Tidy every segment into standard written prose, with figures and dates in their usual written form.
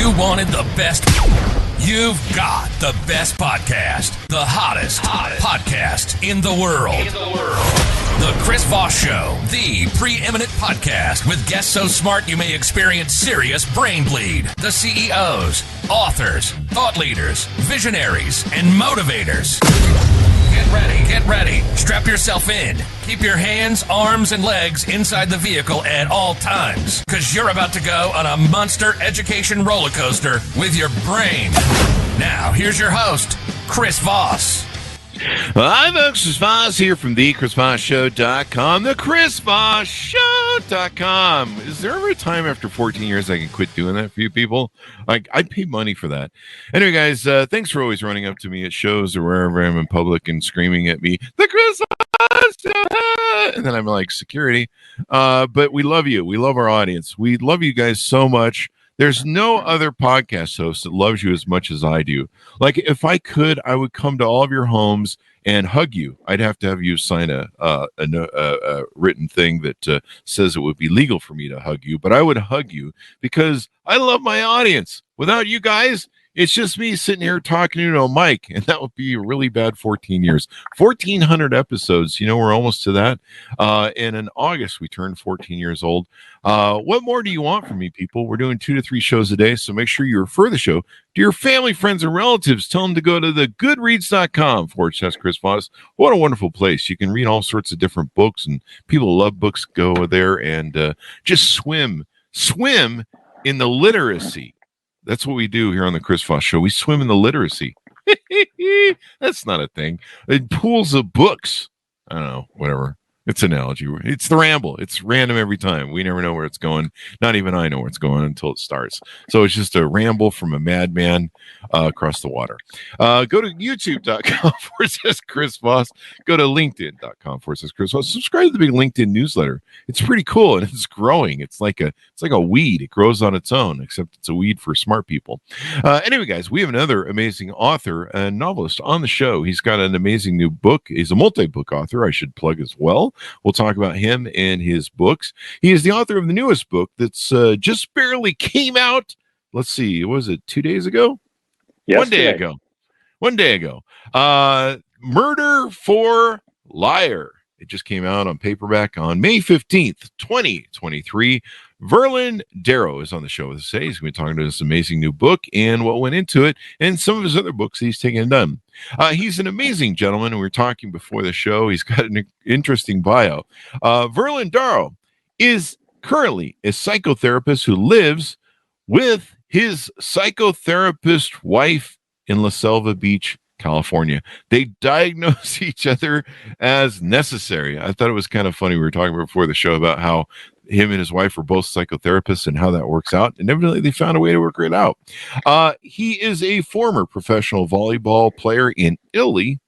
You wanted the best. You've got the best podcast. The hottest podcast in the world. The Chris Voss Show, the preeminent podcast with guests so smart you may experience serious brain bleed. The CEOs, authors, thought leaders, visionaries, and motivators. Get ready. Strap yourself in. Keep your hands, arms, and legs inside the vehicle at all times, because you're about to go on a monster education roller coaster with your brain. Now, here's your host, Chris Voss. Hi, folks. Chris Voss here from thechrisvossshow.com, thechrisvossshow.com. Is there ever a time after 14 years I can quit doing that for you people? Like, I pay money for that. Anyway, guys, thanks for always running up to me at shows or wherever I'm in public and screaming at me, the Chris Voss Show! And then I'm like, security. But we love you. We love our audience. We love you guys so much. There's no other podcast host that loves you as much as I do. Like, if I could, I would come to all of your homes and hug you. I'd have to have you sign a written thing that says it would be legal for me to hug you. But I would hug you because I love my audience. Without you guys, it's just me sitting here talking to a mic, and that would be a really bad 14 years. 1,400 episodes. You know, we're almost to that. And in August, we turned 14 years old. What more do you want from me, people? We're doing 2 to 3 shows a day, so make sure you refer the show to your family, friends, and relatives. Tell them to go to the goodreads.com/Chris Voss. What a wonderful place. You can read all sorts of different books, and people who love books go there and just swim in the literacy. That's what we do here on the Chris Voss Show. We swim in the literacy. That's not a thing. Pools of books. I don't know, whatever. It's an analogy. It's the ramble. It's random every time. We never know where it's going. Not even I know where it's going until it starts. So it's just a ramble from a madman across the water. Go to youtube.com/Chris Voss. Go to linkedin.com/Chris Voss. Subscribe to the big LinkedIn newsletter. It's pretty cool, and it's growing. It's like a weed. It grows on its own, except it's a weed for smart people. Anyway, guys, we have another amazing author and novelist on the show. He's got an amazing new book. He's a multi-book author, I should plug as well. We'll talk about him and his books. He is the author of the newest book that's just barely came out. Let's see, was it 2 days ago? Yesterday. 1 day ago. Murder for Liar. It just came out on paperback on May 15th, 2023. Verlin Darrow is on the show with us today. He's going to be talking to this amazing new book and what went into it and some of his other books he's taken and done. He's an amazing gentleman, and we were talking before the show. He's got an interesting bio. Verlin Darrow is currently a psychotherapist who lives with his psychotherapist wife in La Selva Beach, California. They diagnose each other as necessary. I thought it was kind of funny. We were talking before the show about how him and his wife were both psychotherapists and how that works out. And evidently they found a way to work it out. He is a former professional volleyball player in Italy.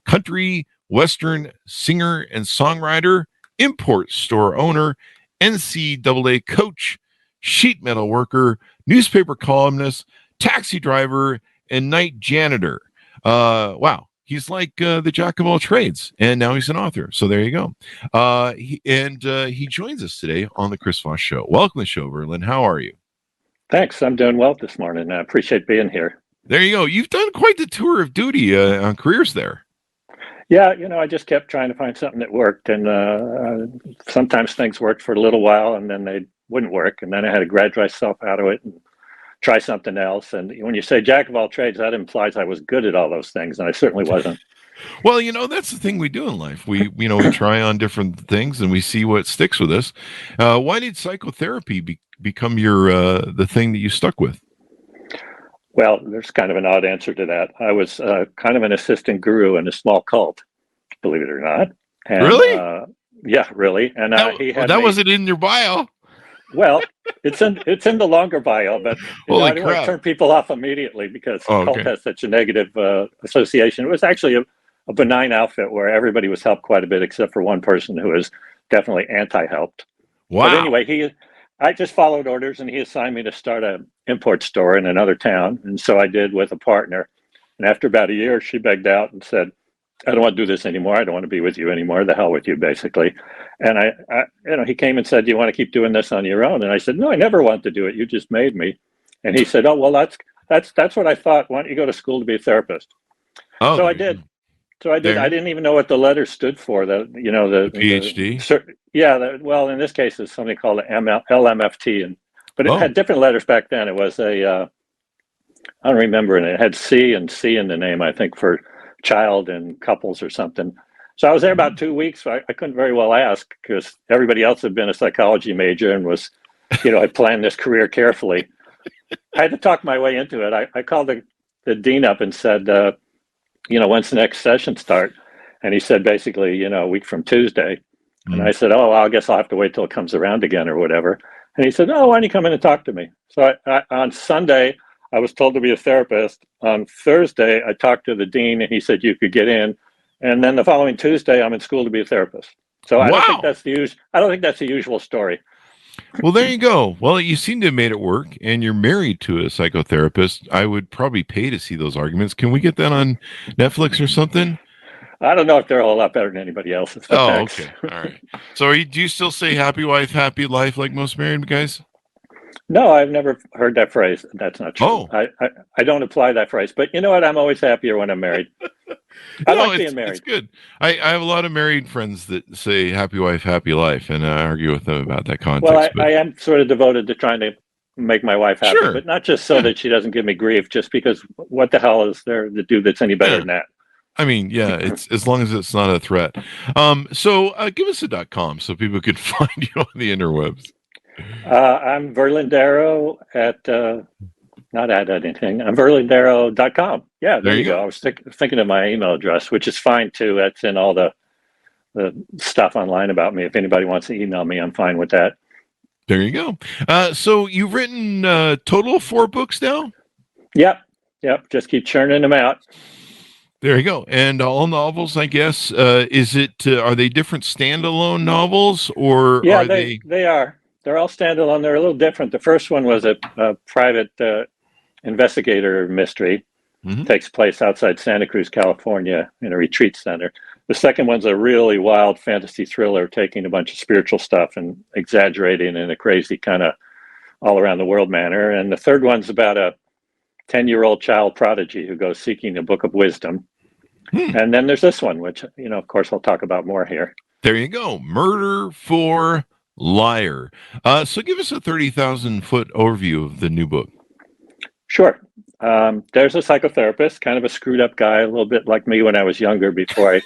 Country western singer and songwriter, import store owner, NCAA coach, sheet metal worker, newspaper columnist, taxi driver, and night janitor. Wow. He's like the jack of all trades, and now he's an author. So there you go. He joins us today on the Chris Voss Show. Welcome to the show, Verlin. How are you? Thanks. I'm doing well this morning. I appreciate being here. There you go. You've done quite the tour of duty on careers there. Yeah, I just kept trying to find something that worked, and sometimes things worked for a little while, and then they wouldn't work, and then I had to graduate myself out of it and try something else. And when you say jack of all trades, that implies I was good at all those things, and I certainly wasn't. Well, that's the thing we do in life. We try on different things and we see what sticks with us. Why did psychotherapy become your the thing that you stuck with? Well, there's kind of an odd answer to that. I was kind of an assistant guru in a small cult, believe it or not. And, really? Yeah, really. And that wasn't in your bio. Well, it's in the longer bio, but I didn't want to turn people off immediately because cult has such a negative association. It was actually a benign outfit where everybody was helped quite a bit, except for one person who was definitely anti-helped. Wow. But anyway, I just followed orders, and he assigned me to start an import store in another town, and so I did with a partner. And after about a year, she begged out and said, I don't want to do this anymore. I don't want to be with you anymore. The hell with you, basically. And he came and said, do you want to keep doing this on your own? And I said, no, I never wanted to do it. You just made me. And he said, "Oh, well, that's what I thought. Why don't you go to school to be a therapist?" Oh, So I did. I didn't even know what the letters stood for. The PhD. Well, in this case, it's something called LMFT, but it had different letters back then. It was I don't remember, and it had C and C in the name, I think, for child and couples or something. So I was there about 2 weeks. So I couldn't very well ask because everybody else had been a psychology major and was, had planned this career carefully. I had to talk my way into it. I called the dean up and said, when's the next session start? And he said, basically, a week from Tuesday. And I said, oh, well, I guess I'll have to wait till it comes around again or whatever. And he said, oh, why don't you come in and talk to me? So on Sunday, I was told to be a therapist. On Thursday, I talked to the dean and he said you could get in. And then the following Tuesday, I'm in school to be a therapist. So I don't think that's the usual story. Well, there you go. Well, you seem to have made it work, and you're married to a psychotherapist. I would probably pay to see those arguments. Can we get that on Netflix or something? I don't know if they're a whole lot better than anybody else's. Oh, okay. All right. So do you still say happy wife, happy life like most married guys? No, I've never heard that phrase. That's not true. Oh. I don't apply that phrase. But you know what? I'm always happier when I'm married. I like being married. It's good. I have a lot of married friends that say happy wife, happy life, and I argue with them about that context. Well, I am sort of devoted to trying to make my wife happy, but not just so that she doesn't give me grief, just because what the hell is there to do that's any better than that? I mean, yeah, it's as long as it's not a threat. So give us a .com so people could find you on the interwebs. I'm Verlin Darrow at not at anything. I'm verlindarrow.com. Yeah, there you go. I was thinking of my email address, which is fine too. That's in all the stuff online about me. If anybody wants to email me, I'm fine with that. There you go. So you've written total 4 books now? Yep. Just keep churning them out. There you go. And all novels, I guess. Is it? Are they different standalone novels, or yeah, are they are. They're all standalone. They're a little different. The first one was a private investigator mystery. Mm-hmm. Takes place outside Santa Cruz, California, in a retreat center. The second one's a really wild fantasy thriller, taking a bunch of spiritual stuff and exaggerating in a crazy kind of all around the world manner. And the third one's about a 10-year-old child prodigy who goes seeking a book of wisdom. And then there's this one, which, of course, I'll talk about more here. There you go. Murder for Liar. So give us a 30,000-foot overview of the new book. Sure. There's a psychotherapist, kind of a screwed up guy, a little bit like me when I was younger before I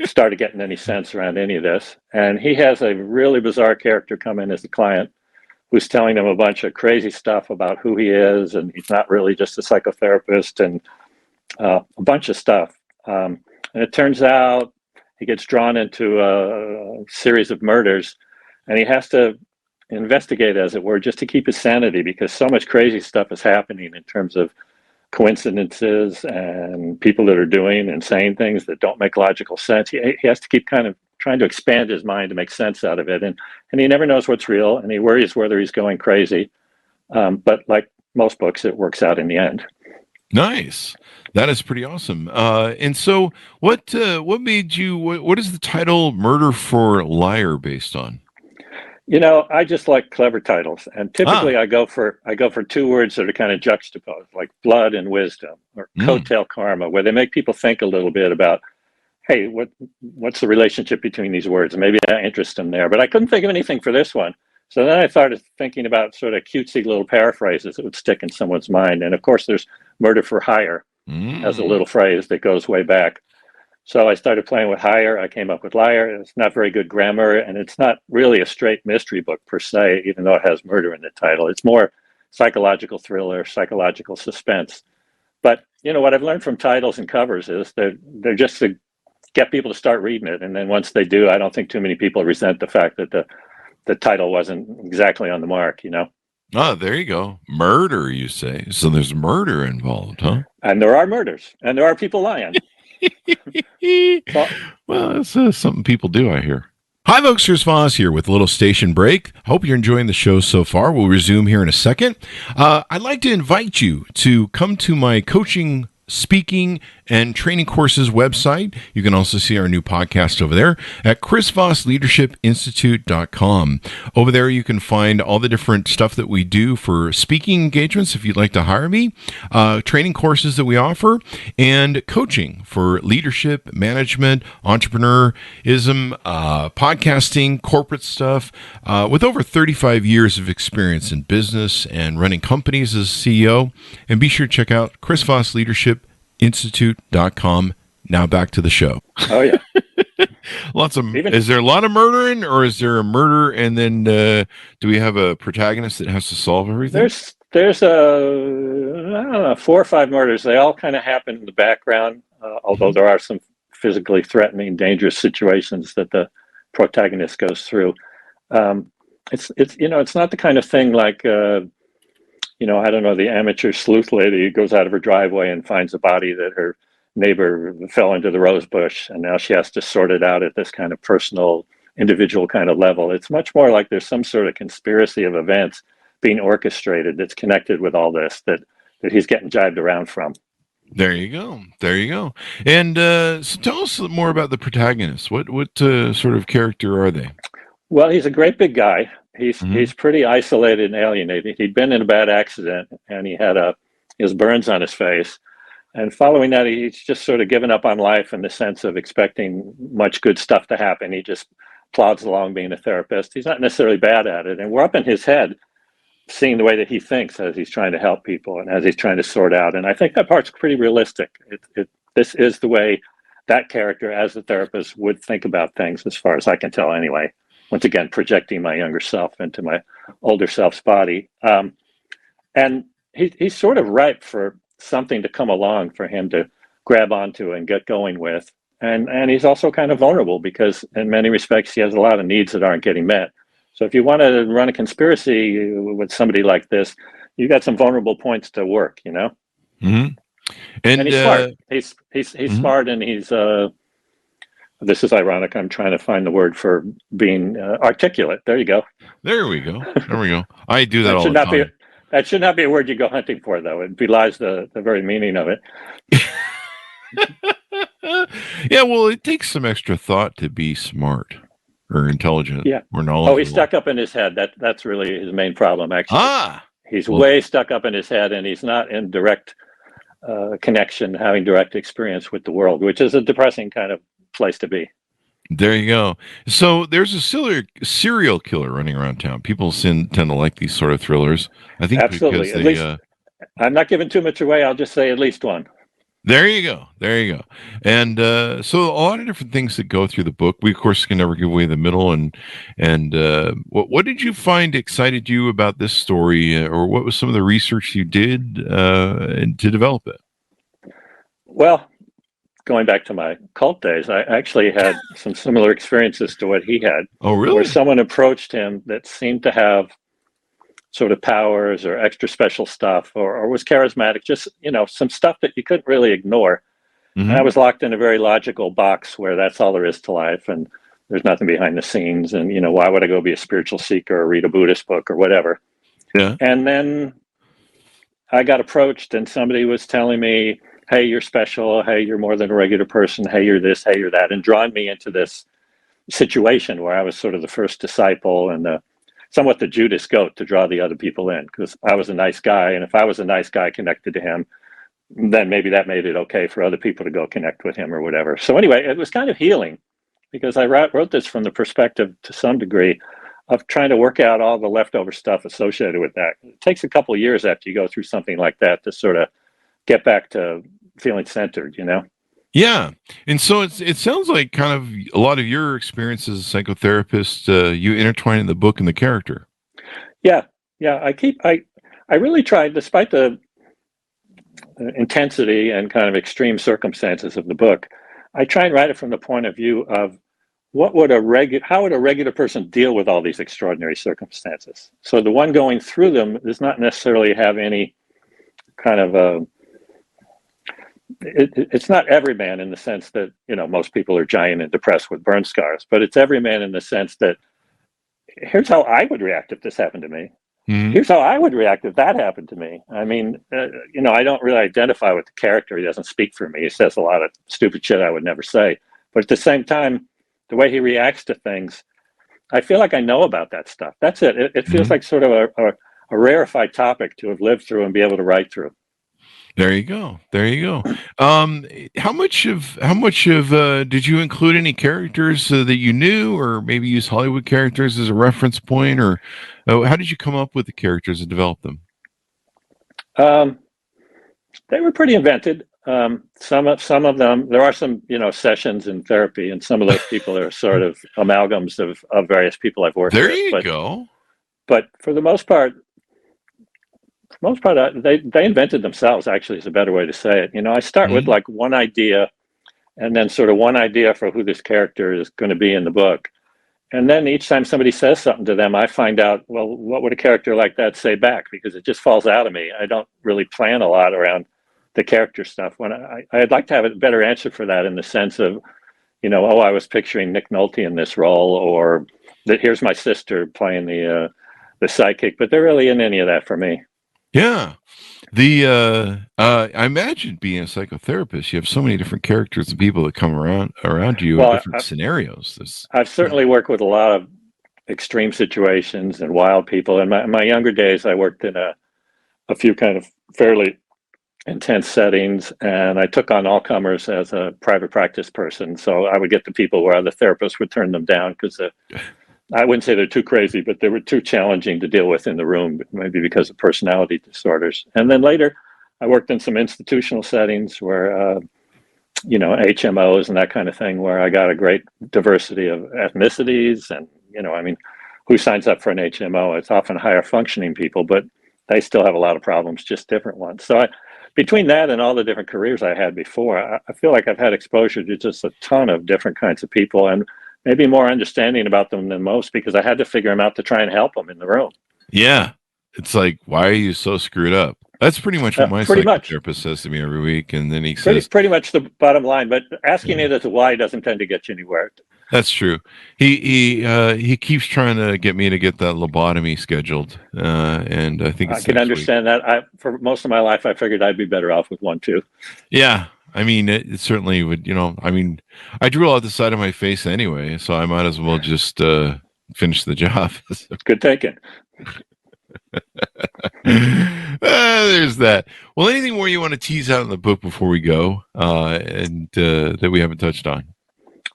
started getting any sense around any of this. And he has a really bizarre character come in as a client who's telling him a bunch of crazy stuff about who he is, and he's not really just a psychotherapist, and a bunch of stuff. And it turns out he gets drawn into a series of murders, and he has to investigate, as it were, just to keep his sanity, because so much crazy stuff is happening in terms of coincidences and people that are doing and saying things that don't make logical sense. He has to keep kind of trying to expand his mind to make sense out of it. And he never knows what's real, and he worries whether he's going crazy. But like most books, it works out in the end. Nice. That is pretty awesome. And so what made you, what is the title Murder for Liar based on? I just like clever titles, and typically I go for 2 words that are kind of juxtaposed, like blood and wisdom, or coattail karma, where they make people think a little bit about, hey, what's the relationship between these words? And maybe that interests them there. But I couldn't think of anything for this one. So then I started thinking about sort of cutesy little paraphrases that would stick in someone's mind. And of course, there's murder for hire as a little phrase that goes way back. So I started playing with hire. I came up with liar. It's not very good grammar, and it's not really a straight mystery book per se, even though it has murder in the title. It's more psychological thriller, psychological suspense. But what I've learned from titles and covers is they're just to get people to start reading it. And then once they do, I don't think too many people resent the fact that the title wasn't exactly on the mark, Oh, there you go. Murder, you say. So there's murder involved, huh? And there are murders, and there are people lying. Well, that's something people do, I hear. Hi, folks. Here's Voss here with a little station break. Hope you're enjoying the show so far. We'll resume here in a second. I'd like to invite you to come to my coaching, speaking, and training courses website. You can also see our new podcast over there at chrisvossleadershipinstitute.com. Over there, you can find all the different stuff that we do for speaking engagements if you'd like to hire me, training courses that we offer, and coaching for leadership, management, entrepreneurism, podcasting, corporate stuff. With over 35 years of experience in business and running companies as CEO. And be sure to check out chrisvossleadershipinstitute.com. Now back to the show. Oh, yeah. Is there a lot of murdering, or is there a murder and then do we have a protagonist that has to solve everything? There's I don't know, 4 or 5 murders. They all kind of happen in the background, although there are some physically threatening, dangerous situations that the protagonist goes through. It's not the kind of thing like I don't know, the amateur sleuth lady who goes out of her driveway and finds a body that her neighbor fell into the rose bush, and now she has to sort it out at this kind of personal, individual kind of level. It's much more like there's some sort of conspiracy of events being orchestrated that's connected with all this that he's getting jibed around from. There you go. And so tell us more about the protagonist. What sort of character are they? Well, he's a great big guy. He's pretty isolated and alienated. He'd been in a bad accident, and he had his burns on his face. And following that, he's just sort of given up on life in the sense of expecting much good stuff to happen. He just plods along being a therapist. He's not necessarily bad at it. And we're up in his head, seeing the way that he thinks as he's trying to help people and as he's trying to sort out. And I think that part's pretty realistic. This is the way that character, as a therapist, would think about things, as far as I can tell anyway. Once again, projecting my younger self into my older self's body. And he's sort of ripe for something to come along for him to grab onto and get going with. And he's also kind of vulnerable because in many respects, he has a lot of needs that aren't getting met. So if you want to run a conspiracy with somebody like this, you got some vulnerable points to work, Mm-hmm. And he's smart. He's smart, and he's this is ironic. I'm trying to find the word for being articulate. There you go. There we go. I do that all the time. That should not be a word you go hunting for, though. It belies the very meaning of it. Yeah, well, it takes some extra thought to be smart or intelligent or knowledgeable. Oh, he's stuck up in his head. That's really his main problem, actually. He's way stuck up in his head, and he's not in direct connection, having direct experience with the world, which is a depressing kind of place to be. There you go. So there's a serial killer running around town. People tend to like these sort of thrillers. I think absolutely. At least, I'm not giving too much away. I'll just say at least one. There you go. And so a lot of different things that go through the book. We of course can never give away the middle. And what did you find excited you about this story, or what was some of the research you did to develop it? Well, going back to my cult days, I actually had some similar experiences to what he had. Oh, really? Where someone approached him that seemed to have sort of powers or extra special stuff, or was charismatic, just, some stuff that you couldn't really ignore. Mm-hmm. And I was locked in a very logical box where that's all there is to life, and there's nothing behind the scenes. And, why would I go be a spiritual seeker or read a Buddhist book or whatever? Yeah. And then I got approached, and somebody was telling me, hey, you're special. Hey, you're more than a regular person. Hey, you're this. Hey, you're that. And drawing me into this situation where I was sort of the first disciple and somewhat the Judas goat to draw the other people in, because I was a nice guy. And if I was a nice guy connected to him, then maybe that made it okay for other people to go connect with him or whatever. So anyway, it was kind of healing, because I wrote this from the perspective, to some degree, of trying to work out all the leftover stuff associated with that. It takes a couple of years after you go through something like that to sort of get back to feeling centered, Yeah. And so it sounds like kind of a lot of your experience as a psychotherapist, you intertwine in the book and the character. Yeah. I really tried, despite the intensity and kind of extreme circumstances of the book, I try and write it from the point of view of how would a regular person deal with all these extraordinary circumstances? So the one going through them does not necessarily have any kind of it's not every man in the sense that, most people are giant and depressed with burn scars, but it's every man in the sense that here's how I would react if this happened to me. Here's how I would react if that happened to me. I mean, I don't really identify with the character. He doesn't speak for me. He says a lot of stupid shit I would never say. But at the same time, the way he reacts to things, I feel like I know about that stuff. That's it. It feels like sort of a rarefied topic to have lived through and be able to write through. There you go. There you go. How much of did you include any characters that you knew, or maybe use Hollywood characters as a reference point, or how did you come up with the characters and develop them? They were pretty invented. Some of them, there are some, sessions in therapy, and some of those people are sort of amalgams of various people I've worked with. There you go. But for the most part, they invented themselves, actually, is a better way to say it. I start with like one idea, and then sort of one idea for who this character is going to be in the book. And then each time somebody says something to them, I find out, well, what would a character like that say back? Because it just falls out of me. I don't really plan a lot around the character stuff. When I'd like to have a better answer for that, in the sense of, I was picturing Nick Nolte in this role, or that here's my sister playing the psychic, but there really isn't any of that for me. Yeah. I imagine being a psychotherapist, you have so many different characters and people that come around you in different scenarios. I've certainly worked with a lot of extreme situations and wild people. In my younger days, I worked in a few kind of fairly intense settings, and I took on all comers as a private practice person. So I would get the people where other therapists would turn them down because I wouldn't say they're too crazy, but they were too challenging to deal with in the room, maybe because of personality disorders. And then later, I worked in some institutional settings where, HMOs and that kind of thing, where I got a great diversity of ethnicities. And, who signs up for an HMO? It's often higher functioning people, but they still have a lot of problems, just different ones. So between that and all the different careers I had before, I feel like I've had exposure to just a ton of different kinds of people, and maybe more understanding about them than most, because I had to figure them out to try and help them in the room. Yeah. It's like, why are you so screwed up? That's pretty much what my psychotherapist says to me every week. And then he says... Pretty much the bottom line, but asking it as a why doesn't tend to get you anywhere. That's true. He keeps trying to get me to get that lobotomy scheduled. And I think I can understand that. For most of my life, I figured I'd be better off with one, too. Yeah. I mean, it certainly would, I drew out the side of my face anyway, so I might as well just finish the job. Good thinking. There's that. Well, anything more you want to tease out in the book before we go, and that we haven't touched on?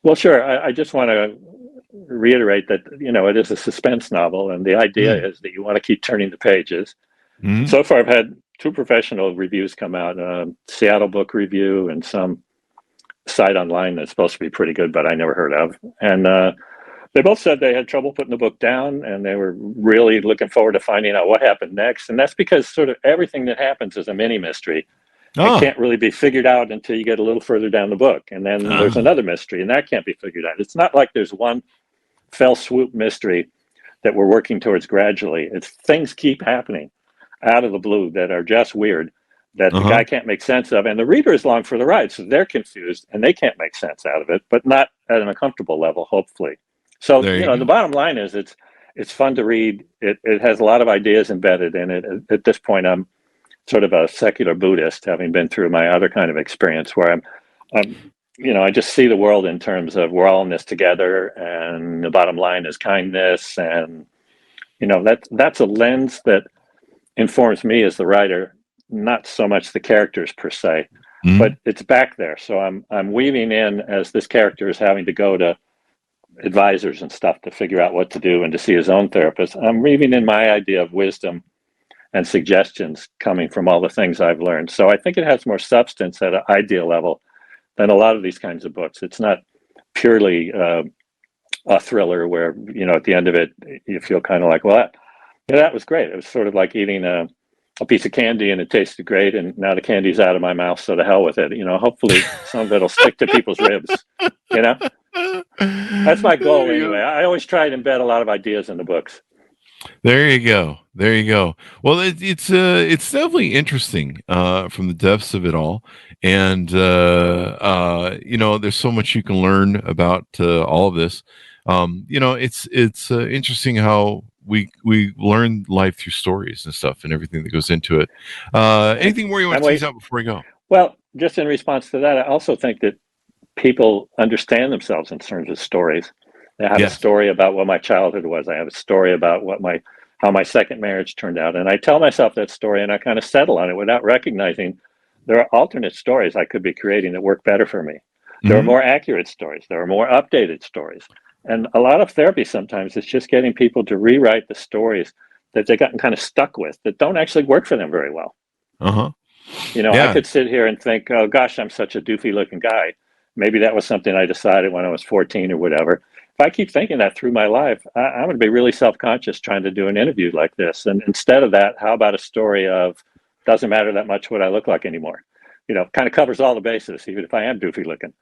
Well, sure. I just want to reiterate that, it is a suspense novel, and the idea is that you want to keep turning the pages. So far, I've had 2 professional reviews come out, Seattle Book Review and some site online that's supposed to be pretty good, but I never heard of. And they both said they had trouble putting the book down, and they were really looking forward to finding out what happened next. And that's because sort of everything that happens is a mini mystery. It can't really be figured out until you get a little further down the book. And then there's another mystery, and that can't be figured out. It's not like there's one fell swoop mystery that we're working towards gradually. It's things keep happening out of the blue that are just weird, that the guy can't make sense of, and the reader is along for the ride, so they're confused and they can't make sense out of it, but not at an uncomfortable level, hopefully. So the bottom line is it's fun to read. It has a lot of ideas embedded in it. At this point, I'm sort of a secular Buddhist, having been through my other kind of experience where I just see the world in terms of we're all in this together, and the bottom line is kindness, and that's a lens that informs me as the writer, not so much the characters per se, but it's back there. So I'm weaving in, as this character is having to go to advisors and stuff to figure out what to do and to see his own therapist. I'm weaving in my idea of wisdom and suggestions coming from all the things I've learned. So I think it has more substance at an idea level than a lot of these kinds of books. It's not purely a thriller where, at the end of it, you feel kind of like, well, that was great. It was sort of like eating a piece of candy and it tasted great, and now the candy's out of my mouth, so to hell with it. Hopefully some of it'll stick to people's ribs. That's my goal anyway. I always try to embed a lot of ideas in the books. There you go. Well, it's definitely interesting from the depths of it all, and there's so much you can learn about all of this. It's interesting how we learn life through stories and stuff and everything that goes into it. Anything more you want to tease out before we go? Well, just in response to that, I also think that people understand themselves in terms of stories. I have a story about what my childhood was. I have a story about how my second marriage turned out, and I tell myself that story, and I kind of settle on it without recognizing there are alternate stories I could be creating that work better for me. There are more accurate stories. There are more updated stories. And a lot of therapy sometimes is just getting people to rewrite the stories that they've gotten kind of stuck with that don't actually work for them very well. I could sit here and think, oh gosh, I'm such a doofy looking guy. Maybe that was something I decided when I was 14 or whatever. If I keep thinking that through my life, I'm going to be really self-conscious trying to do an interview like this. And instead of that, how about a story of doesn't matter that much what I look like anymore? Kind of covers all the bases, even if I am doofy looking.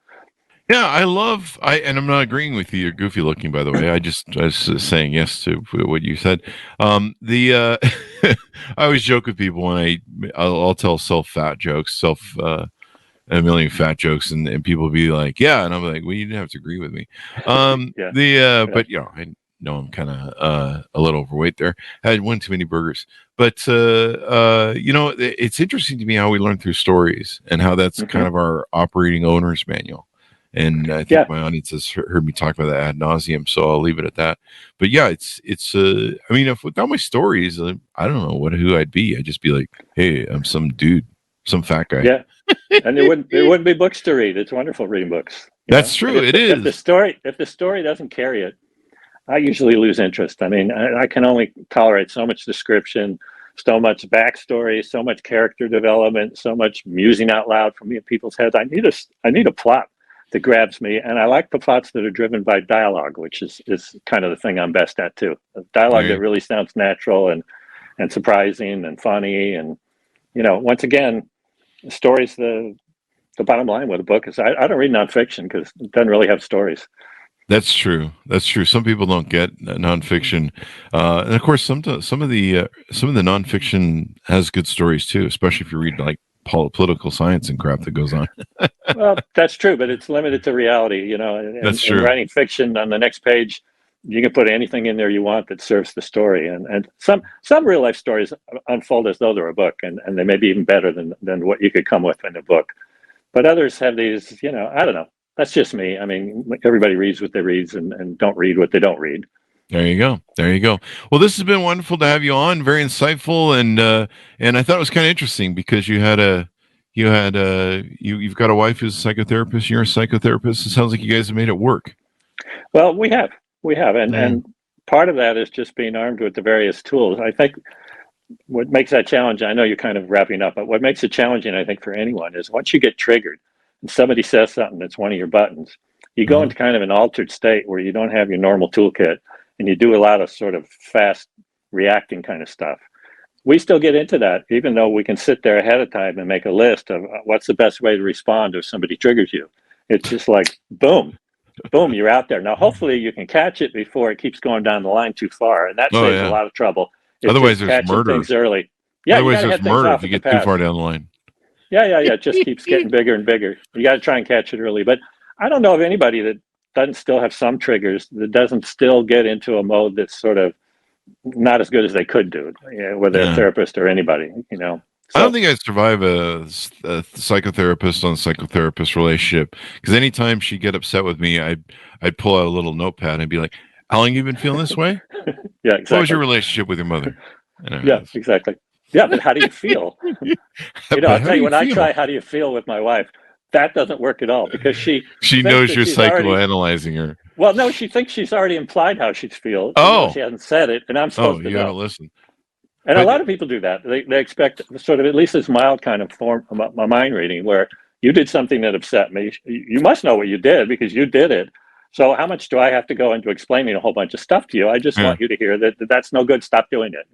Yeah, and I'm not agreeing with you. You're goofy looking, by the way. I was saying yes to what you said. I always joke with people when I'll tell fat jokes, a million fat jokes, and people will be like, yeah, and I'm like, well, you didn't have to agree with me. But I know I'm kind of a little overweight there. I had one too many burgers, but it's interesting to me how we learn through stories and how that's kind of our operating owner's manual. And I think my audience has heard me talk about that ad nauseum, so I'll leave it at that. But yeah, it's. I mean, if without my stories, I don't know who I'd be. I'd just be like, hey, I'm some dude, some fat guy. Yeah, and there wouldn't be books to read. It's wonderful reading books. That's true. It is. If the story doesn't carry it, I usually lose interest. I mean, I can only tolerate so much description, so much backstory, so much character development, so much musing out loud from people's heads. I need a plot that grabs me, and I like the plots that are driven by dialogue, which is kind of the thing I'm best at too. Dialogue that really sounds natural and surprising and funny, and once again, stories. The bottom line with a book is I don't read nonfiction because it doesn't really have stories. That's true. Some people don't get nonfiction, and of course, some of the nonfiction has good stories too, especially if you read like political science and crap that goes on. Well, that's true, but it's limited to reality. That's true. In writing fiction, on the next page, you can put anything in there you want that serves the story, and some real life stories unfold as though they're a book, and they may be even better than what you could come with in a book. But others have these, I don't know. That's just me. I mean, everybody reads what they read and don't read what they don't read. There you go. Well, this has been wonderful to have you on. Very insightful, and I thought it was kind of interesting because you've got a wife who's a psychotherapist. You're a psychotherapist. It sounds like you guys have made it work. Well, we have, and part of that is just being armed with the various tools. I think what makes that challenging. I know you're kind of wrapping up, but what makes it challenging, I think, for anyone is once you get triggered and somebody says something that's one of your buttons, you go into kind of an altered state where you don't have your normal toolkit. And you do a lot of sort of fast reacting kind of stuff. We still get into that, even though we can sit there ahead of time and make a list of what's the best way to respond if somebody triggers you. It's just like, boom, you're out there. Now, hopefully you can catch it before it keeps going down the line too far. And that saves a lot of trouble. Otherwise, there's murder. Things early. Yeah, otherwise, there's murder if you get too far down the line. Yeah. It just keeps getting bigger and bigger. You got to try and catch it early. But I don't know of anybody that doesn't still have some triggers, that doesn't still get into a mode that's sort of not as good as they could do, whether a therapist or anybody, So, I don't think I'd survive a psychotherapist on psychotherapist relationship, because anytime she'd get upset with me, I'd pull out a little notepad and be like, how long have you been feeling this way? Yeah, exactly. What was your relationship with your mother? Yeah, exactly. Yeah, but how do you feel? I'll tell you, when I try how do you feel with my wife, that doesn't work at all, because she knows you're psychoanalyzing her. Well, no, she thinks she's already implied how she feels. She hasn't said it, and I'm supposed to know. Don't listen. And a lot of people do that. They expect sort of at least this mild kind of form of mind reading where you did something that upset me. You must know what you did because you did it. So how much do I have to go into explaining a whole bunch of stuff to you? I just want you to hear that's no good. Stop doing it.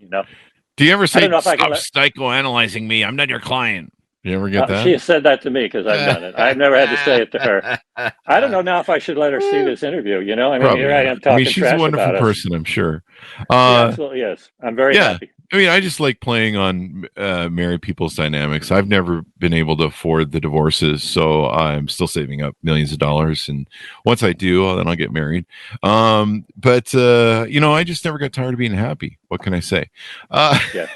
Do you ever say, stop psychoanalyzing me? I'm not your client. You ever get that? She has said that to me because I've done it. I've never had to say it to her. I don't know now if I should let her see this interview. I mean, here I am talking. She's a wonderful person, I'm sure. She absolutely is. I'm very happy. I mean, I just like playing on married people's dynamics. I've never been able to afford the divorces, so I'm still saving up millions of dollars. And once I do, then I'll get married. But I just never got tired of being happy. What can I say? Yeah.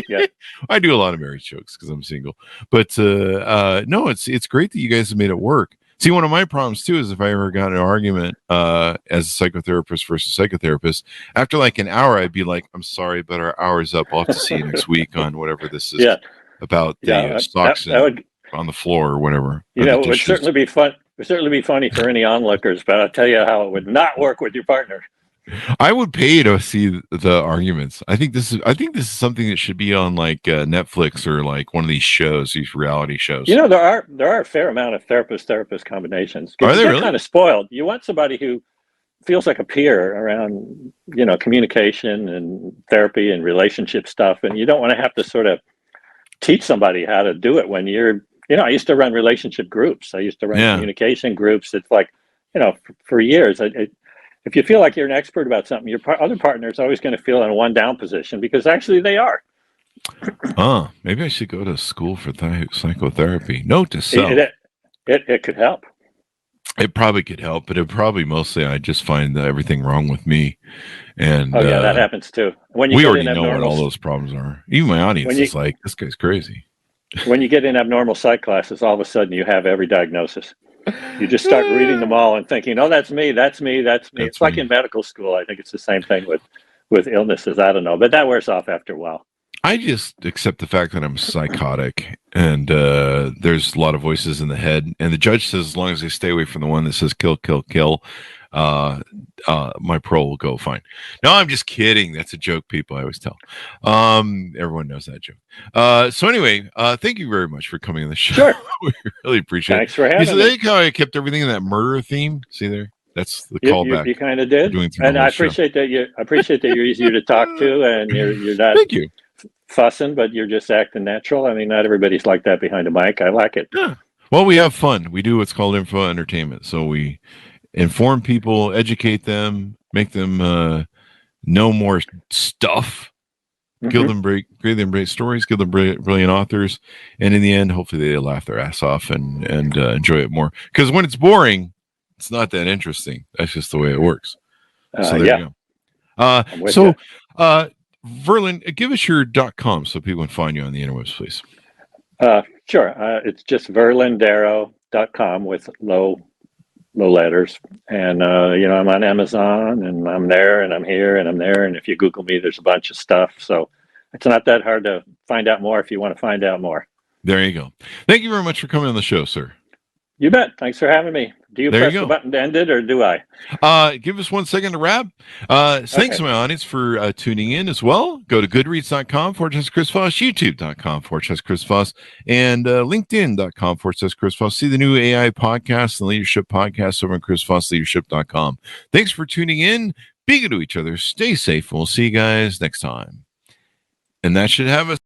Yeah. I do a lot of marriage jokes because I'm single. But no, it's great that you guys have made it work. See, one of my problems too is if I ever got in an argument as a psychotherapist versus psychotherapist, after like an hour, I'd be like, "I'm sorry, but our hour's up. I'll have to see you next week on whatever this is about the socks on the floor or whatever." It would certainly be fun. It would certainly be funny for any onlookers, but I'll tell you how it would not work with your partner. I would pay to see the arguments. I think this is something that should be on like Netflix or like one of these shows, these reality shows. There are a fair amount of therapist combinations. Are they really? Kind of spoiled. You want somebody who feels like a peer around, communication and therapy and relationship stuff, and you don't want to have to sort of teach somebody how to do it when you're. I used to run relationship groups. I used to run communication groups. It's like, for years. If you feel like you're an expert about something, your other partner is always going to feel in a one down position because actually they are. Maybe I should go to school for psychotherapy. Note to self. It could help. It probably could help, but mostly I just find everything wrong with me. And that happens too. We already know what all those problems are. Even my audience is like, this guy's crazy. When you get in abnormal psych classes, all of a sudden you have every diagnosis. You just start reading them all and thinking, "Oh, that's me. It's like in medical school. I think it's the same thing with illnesses. I don't know, but that wears off after a while. I just accept the fact that I'm psychotic, and there's a lot of voices in the head. And the judge says, as long as I stay away from the one that says kill, kill, kill, my parole will go fine. No, I'm just kidding. That's a joke, people. I always tell. Everyone knows that joke. So anyway, thank you very much for coming on the show. Sure. We really appreciate Thanks for having me. How I kept everything in that murder theme. See there? That's the callback. You kind of did, and I appreciate that. I appreciate that you're easier to talk to, and you're not. Thank you. Fussing, but you're just acting natural. I mean, not everybody's like that behind a mic. I like it. Yeah. Well, we have fun. We do what's called info entertainment. So we inform people, educate them, make them know more stuff, give them great stories, give them brilliant authors, and in the end, hopefully they laugh their ass off and enjoy it more. Because when it's boring, it's not that interesting. That's just the way it works. So there you go. Verlin, give us your .com so people can find you on the interwebs, please. Sure. It's just verlindarrow.com with low letters. And, I'm on Amazon, and I'm there, and I'm here, and I'm there. And if you Google me, there's a bunch of stuff. So it's not that hard to find out more if you want to find out more. There you go. Thank you very much for coming on the show, sir. You bet. Thanks for having me. Do you press the button to end it, or do I? Give us 1 second to wrap. Thanks to my audience for tuning in as well. Go to goodreads.com/Chris Voss, youtube.com/Chris Voss, and linkedin.com/Chris Voss. See the new AI podcast and leadership podcast over at chrisvossleadership.com. Thanks for tuning in. Be good to each other. Stay safe. And we'll see you guys next time. And that should have us.